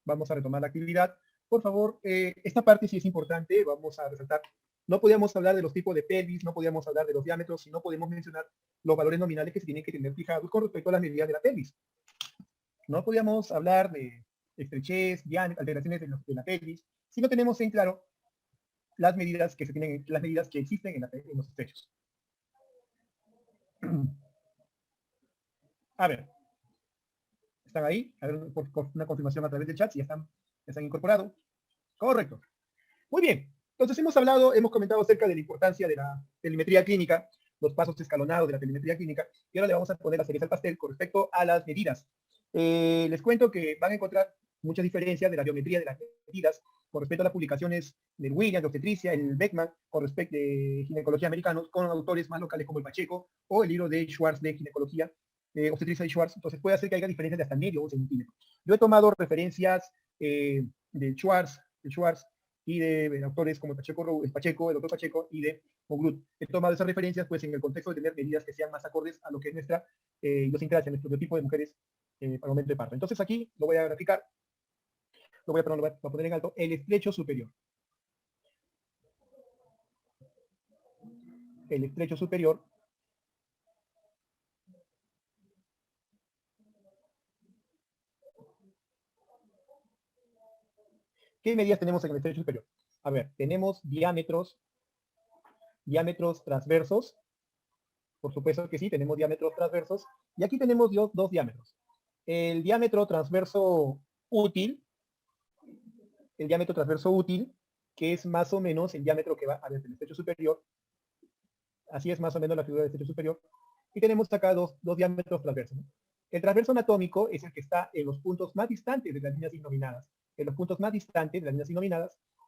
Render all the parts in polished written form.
vamos a retomar la actividad. Por favor, esta parte sí es importante, vamos a resaltar. No podíamos hablar de los tipos de pelvis, no podíamos hablar de los diámetros, y no podemos mencionar los valores nominales que se tienen que tener fijados con respecto a las medidas de la pelvis. No podíamos hablar de estrechez, alteraciones de la pelvis, si no tenemos en claro las medidas que existen en los estrechos. A ver, ¿están ahí? A ver, por una confirmación a través del chat, si ya están incorporados. Correcto. Muy bien. Entonces hemos comentado acerca de la importancia de la telemetría clínica, los pasos escalonados de la telemetría clínica, y ahora le vamos a poner la cereza al pastel con respecto a las medidas. Les cuento que van a encontrar muchas diferencias de la geometría de las medidas con respecto a las publicaciones del Williams, de obstetricia, el Beckman, con respecto de ginecología americanos, con autores más locales como el Pacheco, o el libro de Schwartz de ginecología, obstetricia de Schwartz. Entonces puede hacer que haya diferencias de hasta medio o un centímetro. Yo he tomado referencias de Schwartz, y de autores como el doctor Pacheco y de Moglut. He tomado esas referencias pues en el contexto de tener medidas que sean más acordes a lo que es nuestra idiosincrasia, nuestro biotipo de mujeres para el momento de parto. Entonces aquí lo voy a graficar, lo voy a poner en alto, el estrecho superior. El estrecho superior ¿qué medidas tenemos en el estrecho superior? A ver, tenemos diámetros transversos. Por supuesto que sí, tenemos diámetros transversos. Y aquí tenemos dos diámetros. El diámetro transverso útil, que es más o menos el diámetro que va a ver, el estrecho superior. Así es más o menos la figura del estrecho superior. Y tenemos acá dos diámetros transversos, ¿no? El transverso anatómico es el que está en los puntos más distantes de las líneas innominadas.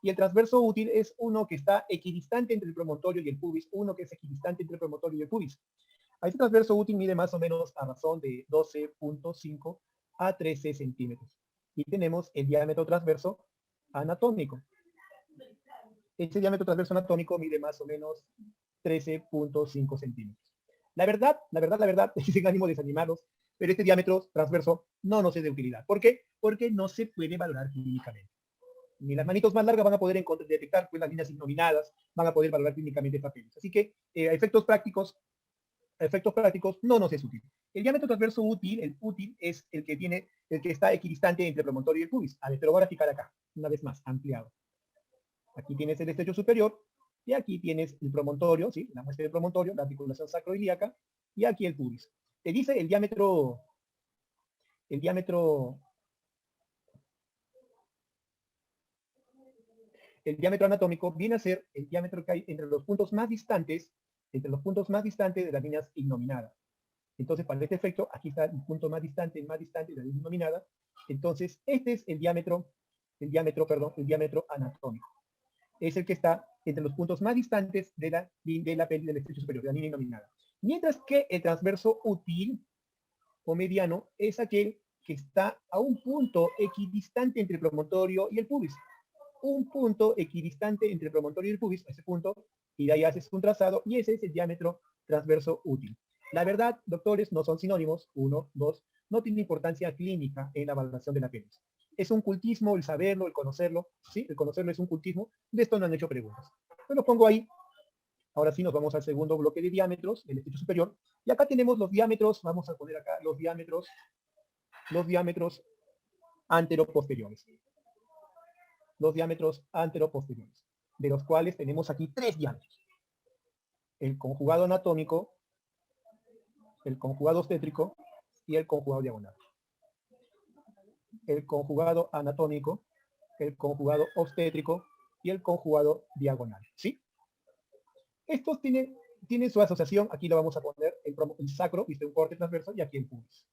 Y el transverso útil es uno que está equidistante entre el promontorio y el pubis, A este transverso útil mide más o menos a razón de 12.5 a 13 centímetros. Y tenemos el diámetro transverso anatómico. Este diámetro transverso anatómico mide más o menos 13.5 centímetros. La verdad, sin ánimo de desanimarlos, pero este diámetro transverso no nos es de utilidad. ¿Por qué? Porque no se puede valorar clínicamente. Ni las manitos más largas van a poder detectar pues, las líneas innominadas, van a poder valorar clínicamente esta pelvis. Así que a efectos prácticos no nos es útil. El diámetro transverso útil, el útil, es el que está equidistante entre el promontorio y el pubis. A ver, te lo voy a graficar acá, una vez más, ampliado. Aquí tienes el estrecho superior, y aquí tienes el promontorio, ¿sí? La muestra del promontorio, la articulación sacroiliaca, y aquí el pubis. Te dice el diámetro anatómico viene a ser el diámetro que hay entre los puntos más distantes de las líneas innominadas. Entonces, para este efecto, aquí está el punto más distante de la línea innominada. Entonces, este es el diámetro anatómico. Es el que está entre los puntos más distantes de la pelvis del estrecho superior, de la línea innominada. Mientras que el transverso útil o mediano es aquel que está a un punto equidistante entre el promontorio y el pubis. Ese punto, y de ahí haces un trazado, y ese es el diámetro transverso útil. La verdad, doctores, no son sinónimos, no tiene importancia clínica en la valoración de la pelvis. Es un cultismo el saberlo, el conocerlo, ¿sí? El conocerlo es un cultismo, de esto no han hecho preguntas. Yo lo pongo ahí. Ahora sí nos vamos al segundo bloque de diámetros, el estrecho superior, y acá tenemos los diámetros, vamos a poner acá los diámetros anteroposteriores. De los cuales tenemos aquí 3 diámetros. El conjugado anatómico, el conjugado obstétrico y el conjugado diagonal. El conjugado anatómico, el conjugado obstétrico y el conjugado diagonal. ¿Sí? Estos tienen su asociación, aquí lo vamos a poner, el sacro, viste un corte transverso, y aquí el pubis.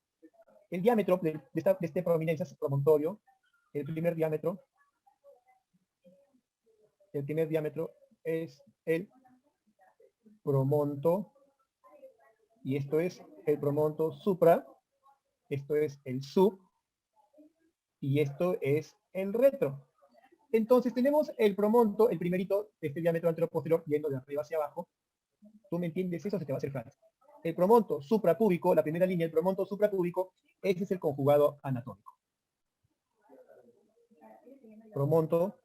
El diámetro de esta prominencia es promontorio. El primer diámetro es el promonto, y esto es el promonto supra, esto es el sub, y esto es el retro. Entonces tenemos el promonto, el primerito, este diámetro anteroposterior, yendo de arriba hacia abajo. ¿Tú me entiendes eso? Se te va a hacer fácil. El promonto suprapúbico, la primera línea, el promonto suprapúbico, ese es el conjugado anatómico. promonto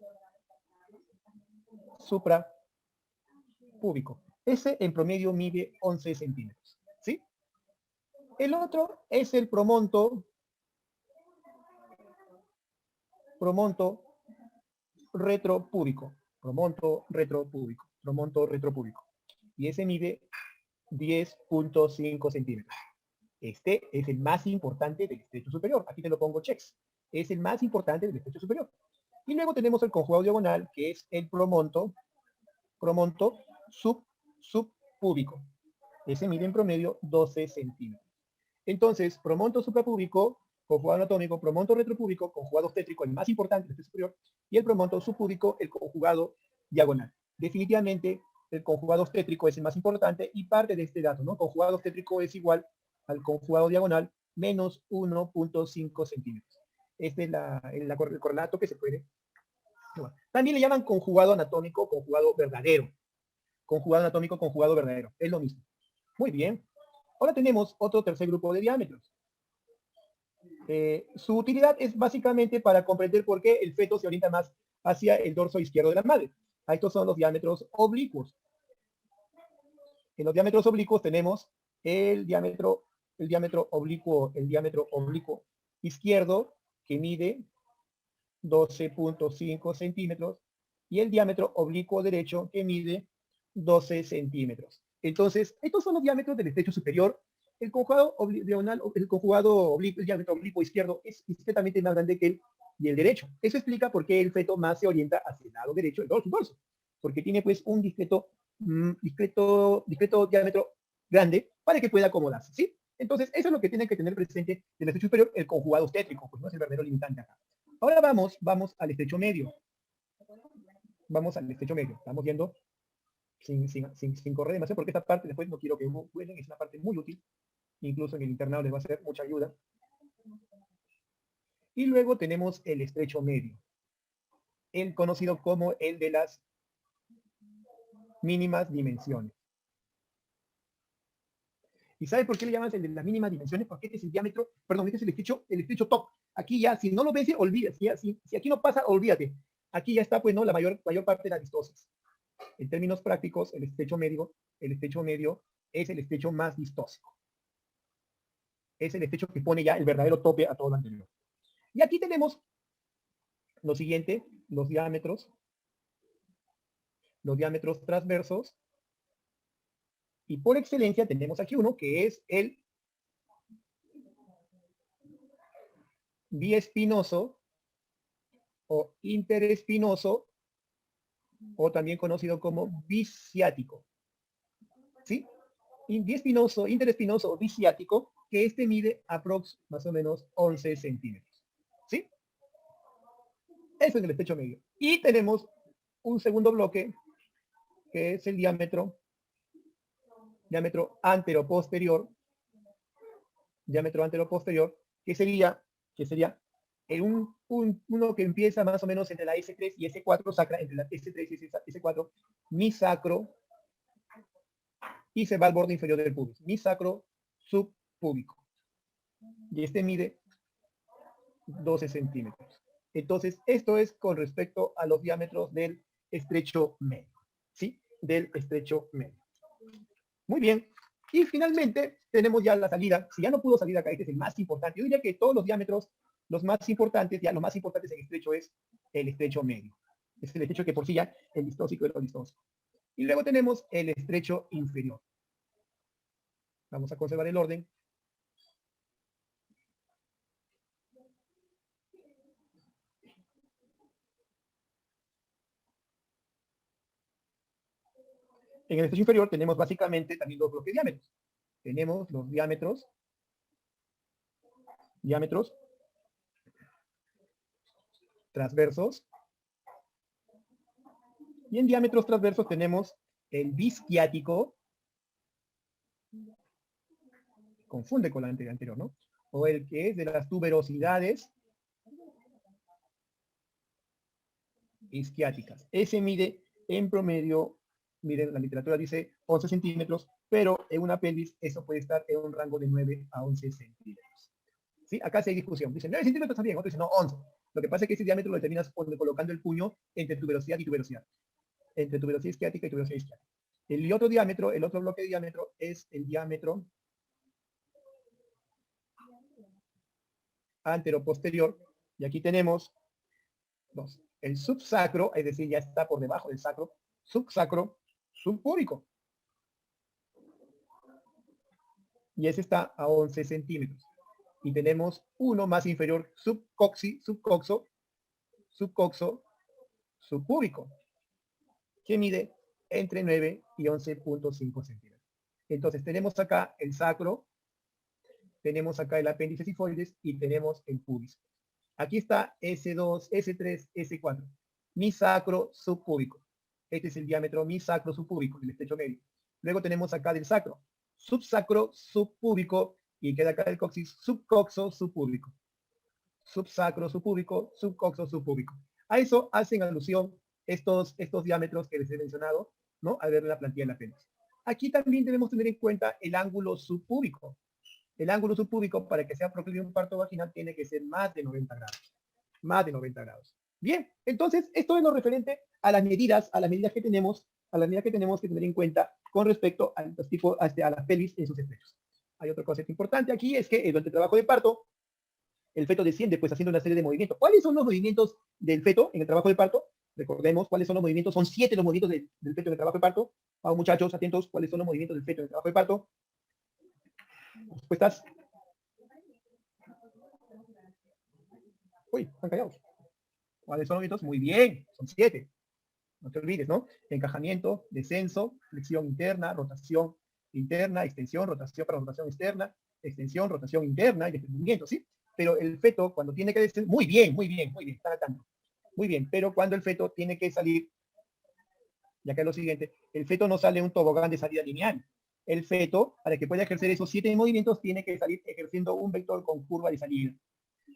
suprapúbico. Ese en promedio mide 11 centímetros, ¿sí? El otro es el promonto retropúbico, promonto retropúbico. Y ese mide 10.5 centímetros. Este es el más importante del estrecho superior. Aquí te lo pongo checks. Es el más importante del estrecho superior. Y luego tenemos el conjugado diagonal, que es el promonto subpúbico. Ese mide en promedio 12 centímetros. Entonces, promonto suprapúbico, conjugado anatómico, promonto retropúbico, conjugado obstétrico, el más importante del estrecho superior, y el promonto subpúbico, el conjugado diagonal. Definitivamente, el conjugado obstétrico es el más importante y parte de este dato, ¿no? Conjugado obstétrico es igual al conjugado diagonal menos 1.5 centímetros. Este es el correlato que se puede. También le llaman conjugado anatómico, conjugado verdadero. Conjugado anatómico, conjugado verdadero. Es lo mismo. Muy bien. Ahora tenemos otro tercer grupo de diámetros. Su utilidad es básicamente para comprender por qué el feto se orienta más hacia el dorso izquierdo de la madre. Estos son los diámetros oblicuos. En los diámetros oblicuos tenemos el diámetro oblicuo izquierdo, que mide 12.5 centímetros, y el diámetro oblicuo derecho, que mide 12 centímetros. Entonces, estos son los diámetros del estrecho superior. El conjugado diagonal, el diámetro oblicuo izquierdo es discretamente más grande que el derecho. Eso explica por qué el feto más se orienta hacia el lado derecho del dorso, porque tiene pues un discreto diámetro grande para que pueda acomodarse, ¿sí? Entonces, eso es lo que tienen que tener presente del estrecho superior, el conjugado obstétrico, pues no es el verdadero limitante acá. Ahora vamos al estrecho medio. Vamos al estrecho medio. Estamos viendo sin correr demasiado, porque esta parte después no quiero que vuelen, es una parte muy útil. Incluso en el internado les va a ser mucha ayuda. Y luego tenemos el estrecho medio, el conocido como el de las mínimas dimensiones. ¿Y sabe por qué le llaman el de las mínimas dimensiones? Porque este es el diámetro, perdón, este es el estrecho top. Aquí ya, si no lo ves, olvídate. Si aquí no pasa, olvídate. Aquí ya está, pues, ¿no? La mayor parte de la distosis. En términos prácticos, el estrecho medio es el estrecho más distósico. Es el estrecho que pone ya el verdadero tope a todo lo anterior. Y aquí tenemos lo siguiente, los diámetros transversos. Y por excelencia tenemos aquí uno que es el biespinoso o interespinoso, o también conocido como biciático. ¿Sí? Biespinoso, interespinoso o biciático, que este mide aprox más o menos 11 centímetros. ¿Sí? Eso es el estrecho medio. Y tenemos un segundo bloque, que es el diámetro anteroposterior, que sería uno que empieza más o menos entre la S3 y S4, sacra entre la S3 y S4, mi sacro, y se va al borde inferior del pubis, mi sacro subpúbico. Y este mide 12 centímetros. Entonces, esto es con respecto a los diámetros del estrecho medio, ¿sí? Del estrecho medio. Muy bien. Y finalmente tenemos ya la salida. Si ya no pudo salir acá, este es el más importante. Yo diría que todos los diámetros, los más importantes en el estrecho es el estrecho medio. Es el estrecho que por sí ya el distósico es lo distósico. Y luego tenemos el estrecho inferior. Vamos a conservar el orden. En el estrecho inferior tenemos básicamente también dos bloques de diámetros. Tenemos los diámetros transversos. Y en diámetros transversos tenemos el bisquiático, confunde con la anterior, ¿no? O el que es de las tuberosidades isquiáticas. Ese mide en promedio, miren, la literatura dice 11 centímetros, pero en una pelvis eso puede estar en un rango de 9 a 11 centímetros. ¿Sí? Acá sí hay discusión. Dicen 9 centímetros también, otros dicen no, 11. Lo que pasa es que ese diámetro lo determinas colocando el puño entre tu velocidad y tu velocidad. Entre tu velocidad isquiática y tu velocidad isquiática. El otro diámetro, el otro bloque de diámetro es el diámetro anteroposterior. Y aquí tenemos dos. El subsacro, es decir, ya está por debajo del sacro, subsacro, subpúbico. Y ese está a 11 centímetros. Y tenemos uno más inferior, subcoxo, subpúbico, que mide entre 9 y 11.5 centímetros. Entonces tenemos acá el sacro, tenemos acá el apéndice sifoides y tenemos el pubis. Aquí está S2, S3, S4. Mi sacro subpúbico. Este es el diámetro mi sacro subpúbico, el estrecho medio. Luego tenemos acá del sacro, subsacro subpúbico, y queda acá el coxis, subcoxo subpúbico. Subsacro subpúbico, subcoxo subpúbico. A eso hacen alusión estos diámetros que les he mencionado, ¿no? Al ver la plantilla del apéndice. Aquí también debemos tener en cuenta el ángulo subpúbico. El ángulo subpúbico, para que sea proclive un parto vaginal, tiene que ser más de 90 grados. Más de 90 grados. Bien, entonces, esto es lo referente a las medidas que tenemos, que tener en cuenta con respecto a los tipos, a la pelvis en sus estrechos. Hay otro concepto importante aquí, es que durante el trabajo de parto, el feto desciende pues haciendo una serie de movimientos. ¿Cuáles son los movimientos del feto en el trabajo de parto? Recordemos cuáles son los movimientos, son 7 los movimientos del feto en el trabajo de parto. Vamos muchachos, atentos, ¿cuáles son los movimientos del feto en el trabajo de parto? Respuestas. Uy, están callados. ¿Cuáles son los movimientos? Muy bien, son 7. No te olvides, ¿no? Encajamiento, descenso, flexión interna, extensión, rotación para rotación externa, extensión, rotación interna y desprendimiento, ¿sí? Pero el feto, cuando tiene que descender, muy bien, están al tanto. Muy bien, pero cuando el feto tiene que salir, ya que es lo siguiente, el feto no sale un tobogán de salida lineal. El feto, para que pueda ejercer esos 7 movimientos, tiene que salir ejerciendo un vector con curva de salida.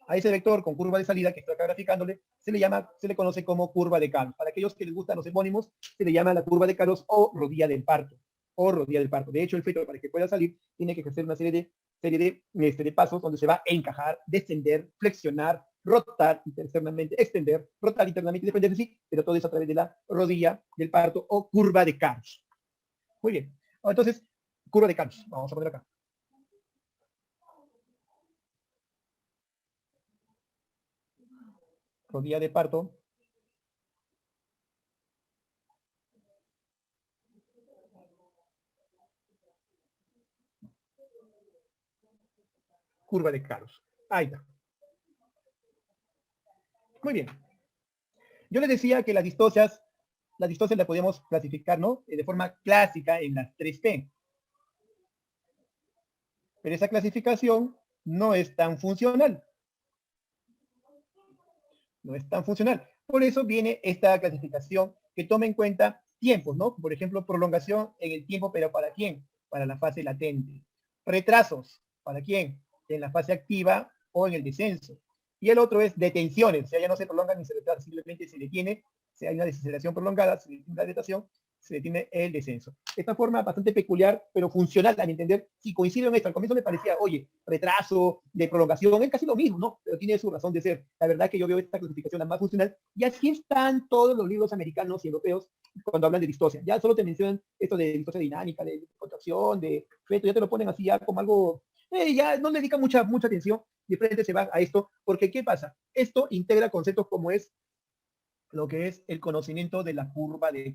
A ese vector con curva de salida que estoy acá graficándole, se le conoce como curva de Caros. Para aquellos que les gustan los hemónimos, se le llama la curva de Caros o rodilla del parto. De hecho, el feto, para que pueda salir, tiene que ejercer una serie de pasos donde se va a encajar, descender, flexionar, rotar internamente, extender, rotar internamente, depende de sí, pero todo eso a través de la rodilla del parto o curva de Caros. Muy bien. Entonces, curva de Caros. Vamos a poner acá. Rodilla de parto. Curva de Caros. Ahí está. Muy bien. Yo les decía que las distocias las podíamos clasificar, ¿no? De forma clásica en las 3P. Pero esa clasificación no es tan funcional. No es tan funcional. Por eso viene esta clasificación que toma en cuenta tiempos, ¿no? Por ejemplo, prolongación en el tiempo, pero ¿para quién? Para la fase latente. Retrasos, ¿para quién? En la fase activa o en el descenso. Y el otro es detenciones, o sea, ya no se prolonga ni se retrasa, simplemente se detiene, si hay una desaceleración prolongada, se detiene la dilatación, se detiene el descenso. Esta forma bastante peculiar, pero funcional, a mi entender, si coincido en esto. Al comienzo me parecía, oye, retraso, de prolongación, es casi lo mismo, ¿no? Pero tiene su razón de ser. La verdad que yo veo esta clasificación la más funcional, y así están todos los libros americanos y europeos cuando hablan de distosia. Ya solo te mencionan esto de distosia dinámica, de contracción, de feto, ya te lo ponen así ya como algo, ya no le dedican mucha atención, de frente se va a esto, porque ¿qué pasa? Esto integra conceptos como es lo que es el conocimiento de la curva del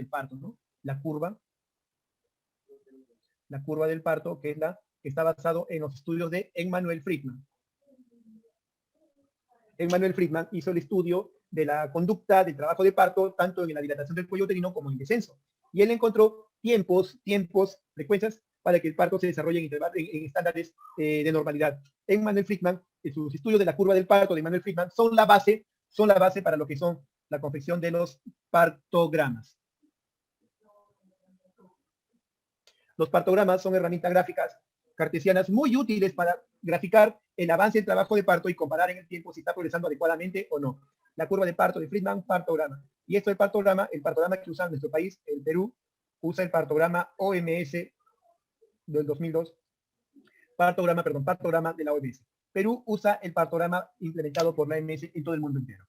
parto, ¿no? La curva del parto, que es que está basado en los estudios de Emanuel Friedman. Emanuel Friedman hizo el estudio de la conducta del trabajo de parto, tanto en la dilatación del cuello uterino como en el descenso. Y él encontró frecuencias, para que el parto se desarrolle en estándares de normalidad. Emanuel Friedman, sus estudios de la curva del parto de Emanuel Friedman son la base para lo que son la confección de los partogramas. Los partogramas son herramientas gráficas cartesianas muy útiles para graficar el avance del trabajo de parto y comparar en el tiempo si está progresando adecuadamente o no. La curva de parto de Friedman, partograma. Y esto del partograma, el partograma que usa en nuestro país, el Perú, usa el partograma OMS del 2002. Partograma de la OMS. Perú usa el partograma implementado por la AMS en todo el mundo entero.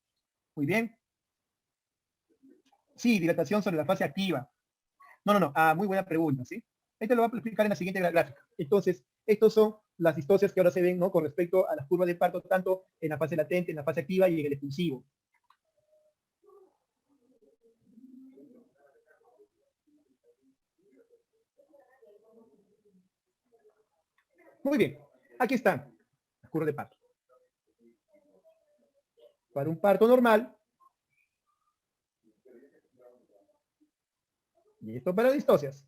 Muy bien. Sí, dilatación sobre la fase activa. No. Muy buena pregunta, ¿sí? Esto lo voy a explicar en la siguiente gráfica. Entonces, estos son las histocias que ahora se ven, ¿no? Con respecto a las curvas de parto, tanto en la fase latente, en la fase activa y en el expulsivo. Muy bien. Aquí están las curvas de parto. Para un parto normal, y esto para distocias.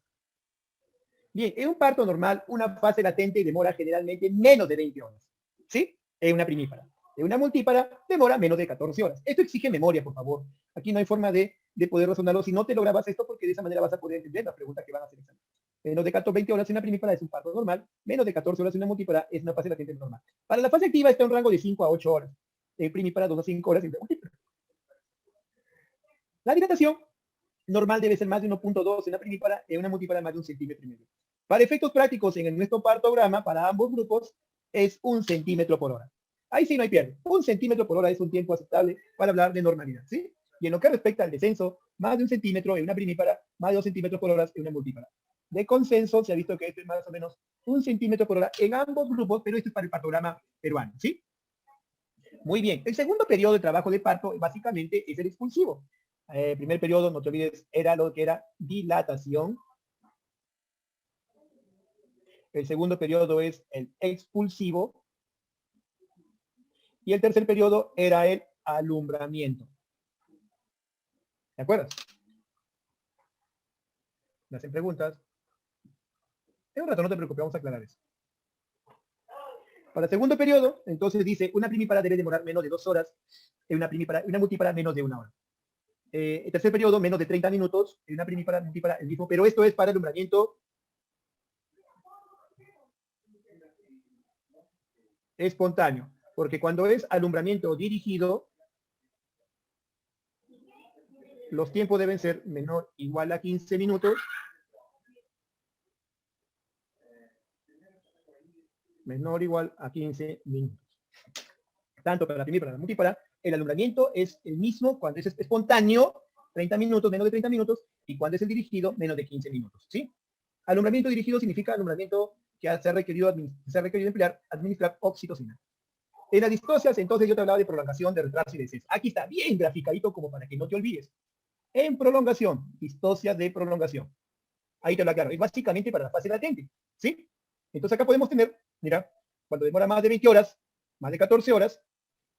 Bien, en un parto normal, una fase latente demora generalmente menos de 20 horas. ¿Sí? En una primípara. En una multípara demora menos de 14 horas. Esto exige memoria, por favor. Aquí no hay forma de poder razonarlo si no te lo grabas esto, porque de esa manera vas a poder entender las preguntas que van a hacer examen. Menos de 20 horas en una primípara es un parto normal, menos de 14 horas en una multípara es una fase latente normal. Para la fase activa está en un rango de 5 a 8 horas. En primípara 2 a 5 horas en la multípara. La dilatación normal debe ser más de 1.2 en la primípara, en una multípara más de 1,5 cm. Para efectos prácticos, en nuestro partograma, para ambos grupos, es 1 centímetro por hora. Ahí sí no hay pierde. 1 centímetro por hora es un tiempo aceptable para hablar de normalidad, ¿sí? Y en lo que respecta al descenso, más de 1 centímetro en una primípara, más de 2 centímetros por hora en una multípara. De consenso, se ha visto que esto es más o menos 1 centímetro por hora en ambos grupos, pero esto es para el partograma peruano, ¿sí? Muy bien. El segundo periodo de trabajo de parto, básicamente, es el expulsivo. Primer periodo, no te olvides, era lo que era dilatación. El segundo periodo es el expulsivo. Y el tercer periodo era el alumbramiento. ¿De acuerdo? ¿Me hacen preguntas? En un rato, no te preocupes, vamos a aclarar eso. Para el segundo periodo, entonces dice, una primípara debe demorar menos de 2 horas, en una multípara menos de 1 hora. El tercer periodo, menos de 30 minutos, en una primípara, multípara, el mismo, pero esto es para alumbramiento espontáneo, porque cuando es alumbramiento dirigido, los tiempos deben ser menor o igual a 15 minutos, menor o igual a 15 minutos. Tanto para la primera y para la multípara, el alumbramiento es el mismo cuando es espontáneo, 30 minutos, menos de 30 minutos, y cuando es el dirigido, menos de 15 minutos, ¿sí? Alumbramiento dirigido significa alumbramiento que se ha requerido administrar oxitocina. En las distocias, entonces yo te hablaba de prolongación, de retraso y de descenso. Aquí está bien graficadito como para que no te olvides. En prolongación, distocia de prolongación. Ahí te lo aclaro. Es básicamente para la fase latente, ¿sí? Entonces acá podemos tener, mira, cuando demora más de 20 horas, más de 14 horas,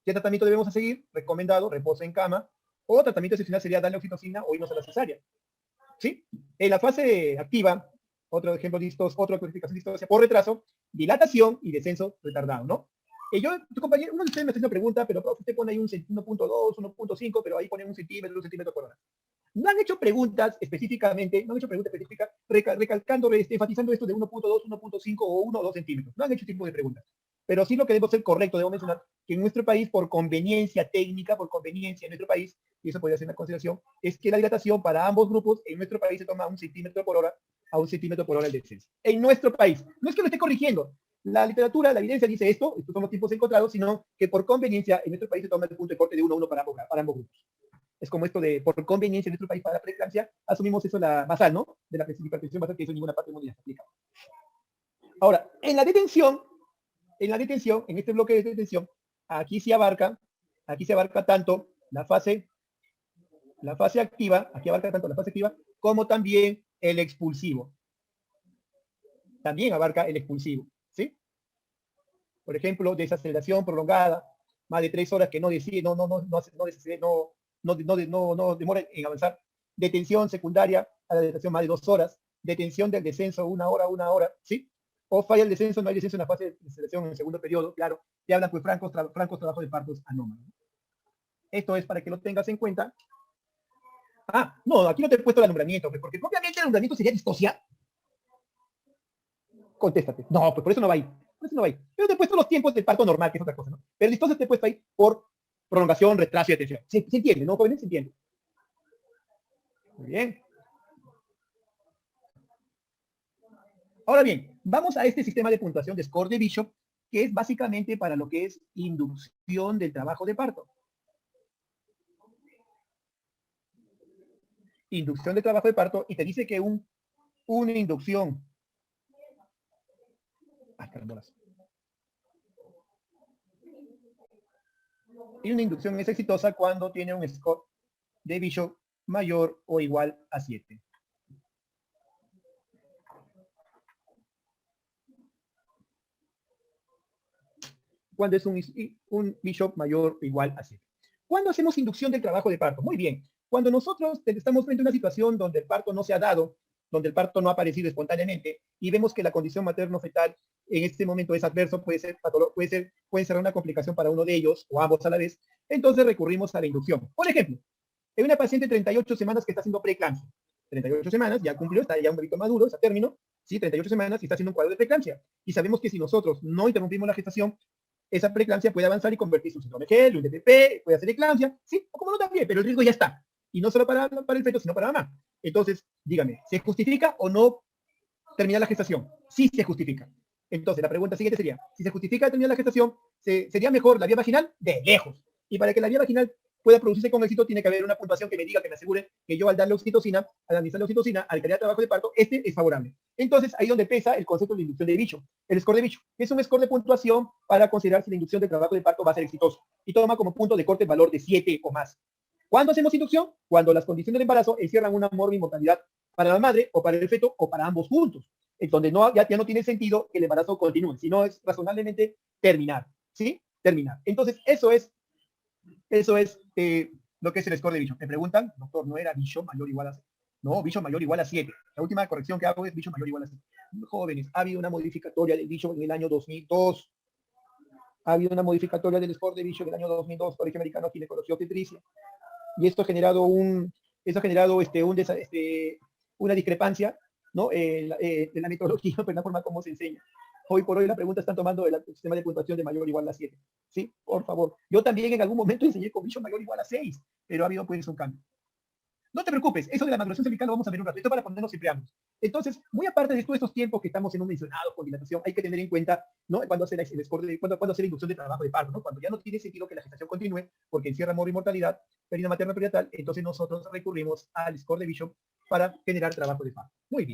¿qué tratamiento debemos seguir? Recomendado, reposo en cama, o tratamiento excepcional sería darle oxitocina o irnos a la cesárea, ¿sí? En la fase activa, otro ejemplo de otra clasificación de distocia por retraso, dilatación y descenso retardado, ¿no? Tu compañero, uno de ustedes me hace una pregunta, pero profe, usted pone ahí un 1.2, 1.5, pero ahí pone un centímetro por hora. No han hecho preguntas específicamente, no han hecho preguntas específicas recalcando, enfatizando esto de 1.2, 1.5 o 1 o 2 centímetros. No han hecho este tipo de preguntas. Pero sí lo que debo ser correcto, debo mencionar que en nuestro país, por conveniencia técnica, por conveniencia en nuestro país, y eso podría ser una consideración, es que la dilatación para ambos grupos en nuestro país se toma 1 centímetro por hora a 1 centímetro por hora el descenso. En nuestro país. No es que lo esté corrigiendo. La literatura, la evidencia dice esto, estos son los tiempos encontrados, sino que por conveniencia en nuestro país se toma el punto de corte de 1 a 1 para ambos grupos. Es como esto de, por conveniencia en nuestro país para la preeclampsia, asumimos eso la basal, ¿no? De la hipertensión basal, que eso en ninguna parte del mundo ya se aplica. Ahora, en este bloque de detención, aquí se abarca tanto la fase activa, aquí abarca tanto la fase activa, como también el expulsivo. También abarca el expulsivo, ¿sí? Por ejemplo, desaceleración prolongada, más de 3 horas que no demora en avanzar. Detención secundaria a la detención más de 2 horas. Detención del descenso 1 hora, ¿sí? O falla el descenso, no hay descenso en la fase de desaceleración en el segundo periodo, claro. Y hablan pues francos trabajos de partos anómalos. Esto es para que lo tengas en cuenta. Ah, no, aquí no te he puesto el alumbramiento, porque obviamente el alumbramiento sería distocia. Contéstate. No, pues por eso no va ahí. Por eso no va ahí. Pero te he puesto los tiempos del parto normal, que es otra cosa, ¿no? Pero distocia te he puesto ahí por prolongación, retraso y atención. ¿Se entiende, no, jóvenes? ¿Se entiende? Muy bien. Ahora bien, vamos a este sistema de puntuación de score de Bishop, que es básicamente para lo que es inducción del trabajo de parto. Inducción de trabajo de parto, y te dice que una inducción. Ay, carambolas. Y una inducción es exitosa cuando tiene un score de Bishop mayor o igual a 7. Cuando es un Bishop mayor o igual a 7. ¿Cuándo hacemos inducción del trabajo de parto? Muy bien. Cuando nosotros estamos frente a una situación donde el parto no se ha dado, donde el parto no ha aparecido espontáneamente, y vemos que la condición materno-fetal en este momento es adverso, puede ser una complicación para uno de ellos, o ambos a la vez, entonces recurrimos a la inducción. Por ejemplo, en una paciente de 38 semanas que está haciendo preeclampsia. 38 semanas, ya cumplió, está ya un poquito maduro, está a término, ¿sí? 38 semanas y está haciendo un cuadro de preeclampsia. Y sabemos que si nosotros no interrumpimos la gestación, esa preeclampsia puede avanzar y convertirse en un síndrome GEL, un DPP, puede hacer eclampsia, sí, o como no también, pero el riesgo ya está. Y no solo para el feto, sino para la mamá. Entonces, dígame, ¿se justifica o no terminar la gestación? Sí se justifica. Entonces, la pregunta siguiente sería, si se justifica terminar la gestación, ¿sería mejor la vía vaginal? De lejos. Y para que la vía vaginal pueda producirse con éxito, tiene que haber una puntuación que me diga, que me asegure que yo al darle oxitocina, al administrar la oxitocina, al crear trabajo de parto, este es favorable. Entonces, ahí donde pesa el concepto de inducción de Bishop, el score de Bishop, que es un score de puntuación para considerar si la inducción de trabajo de parto va a ser exitoso. Y toma como punto de corte el valor de 7 o más. ¿Cuándo hacemos inducción? Cuando las condiciones del embarazo encierran una morbi-mortalidad para la madre o para el feto o para ambos juntos, en donde ya no tiene sentido que el embarazo continúe, sino es razonablemente terminar, ¿sí? Terminar. Entonces, eso es lo que es el score de Bishop. Me preguntan, doctor, ¿no era Bishop mayor o igual a 7? No, Bishop mayor o igual a 7. La última corrección que hago es Bishop mayor o igual a 7. Jóvenes, ha habido una modificatoria del Bishop en el año 2002. Ha habido una modificatoria del score de Bishop en el año 2002, Colegio Americano de Ginecología Obstetricia. Y esto ha generado una discrepancia, ¿no? En la metodología, en la forma como se enseña. Hoy por hoy la pregunta están tomando el sistema de puntuación de mayor o igual a 7. ¿Sí? Por favor. Yo también en algún momento enseñé con Bishop mayor o igual a 6, pero ha habido pues un cambio. No te preocupes, eso de la maduración cervical lo vamos a ver un rato. Esto para ponernos en preámbulos. Entonces, muy aparte de todos estos tiempos que estamos en un mencionado con dilatación, hay que tener en cuenta, ¿no? Cuando hacer cuando hacer la inducción de trabajo de parto, ¿no? Cuando ya no tiene sentido que la gestación continúe, porque encierra mortalidad, pérdida materna perinatal, entonces nosotros recurrimos al score de Bishop para generar trabajo de parto. Muy bien.